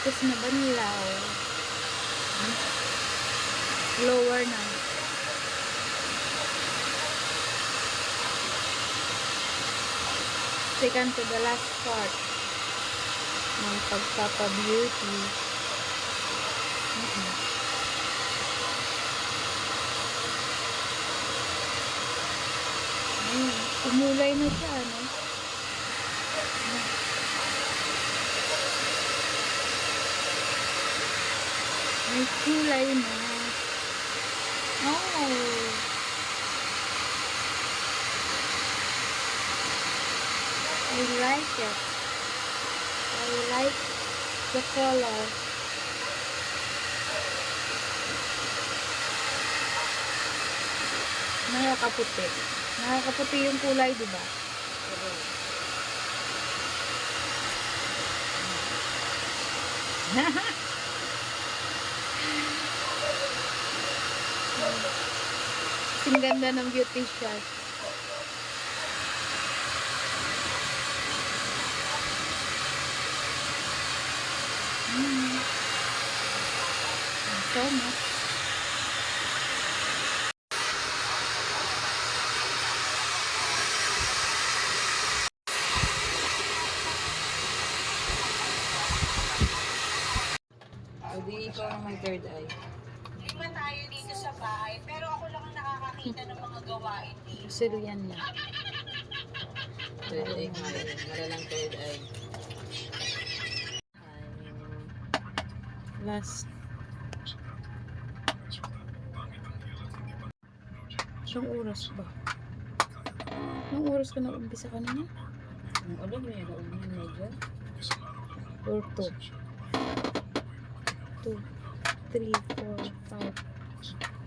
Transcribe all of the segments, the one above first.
Tapos na banlaw. Lower na. Second to the last part ng pagpapa-beauty. Umulay na siya, no? May kulay na. Oh! I like it. I like the color. Nakakaputi. Nakakaputi yung kulay, diba? Ang ganda ng beauty shot. So much. Hindi ikaw ang may third eye. Hindi ba tayo dito sa bahay, pero ako lang ang nakakakita ng mga gawain dito. Silo yan na. Third eye nga yun. Malalang third eye. Last. Isang oras ba? Anong oras ka na-umpisa kanina? Ang alam mo yun, ang medyo. Or 2. 2, 3, 4, 5.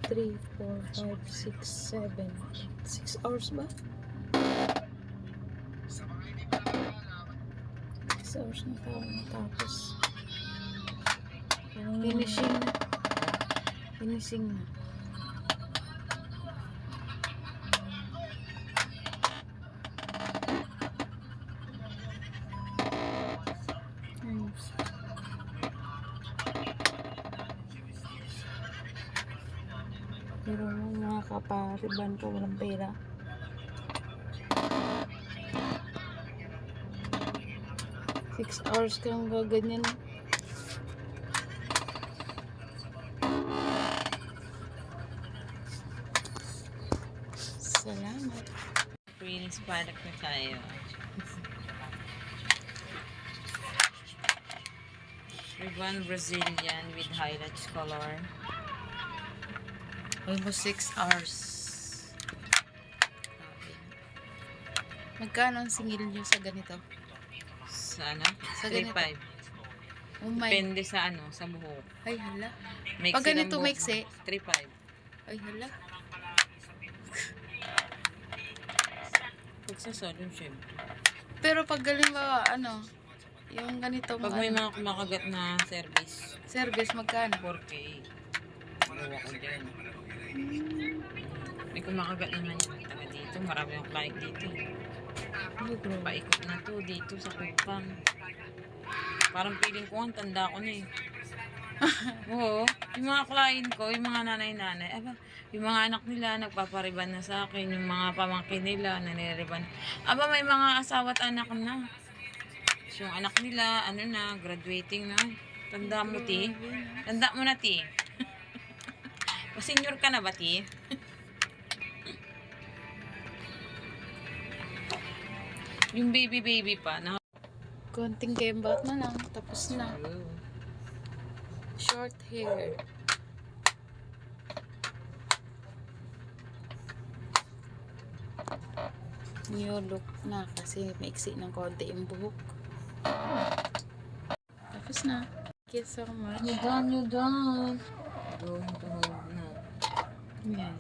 3, 4, 5, 6, 7. 6 hours ba? 6 hours na tayo natapos. Finishing na. Finishing na. Pero mga kapariban ko, walang pera. Six hours kang gaganyan. Salamat. Phoenix product na tayo. Ribbon Brazilian with highlights color. Almost 6 hours. Magkano ang singil nyo sa ganito? Sa ano? Sa ganito. 3.5. Oh my. Depende sa ano, sa buhok. Ay hala. Maiksi Pag ganito ng buhok. maiksi? 3.5. Ay hala. Pag sa salon, syempre. Pero pag galing ba, ano, yung ganito Pag may mga kumakagat na service, service, magkano? 4K. Gawa ko dyan. May kumakagat naman yung taga dito. Marami yung client dito. Paikot na to dito sa Kupang. Parang feeling ko, ang tanda ko na eh. Oo. Yung mga client ko, yung mga nanay-nanay, aba, yung mga anak nila, nagpapariban na sa akin. Yung mga pamangkin nila, naniriban. Aba, may mga asawa't anak na. So, yung anak nila, ano na, graduating na. Tanda mo, ti. Tanda mo na, ti. Senior ka na ba, ti? Yung baby pa. Na Konting kembat na lang, tapos na. Short hair. New look na kasi maiksi ng konti yung buhok. Tapos na. Thank you so much. You're done. Going to hold na. Yan.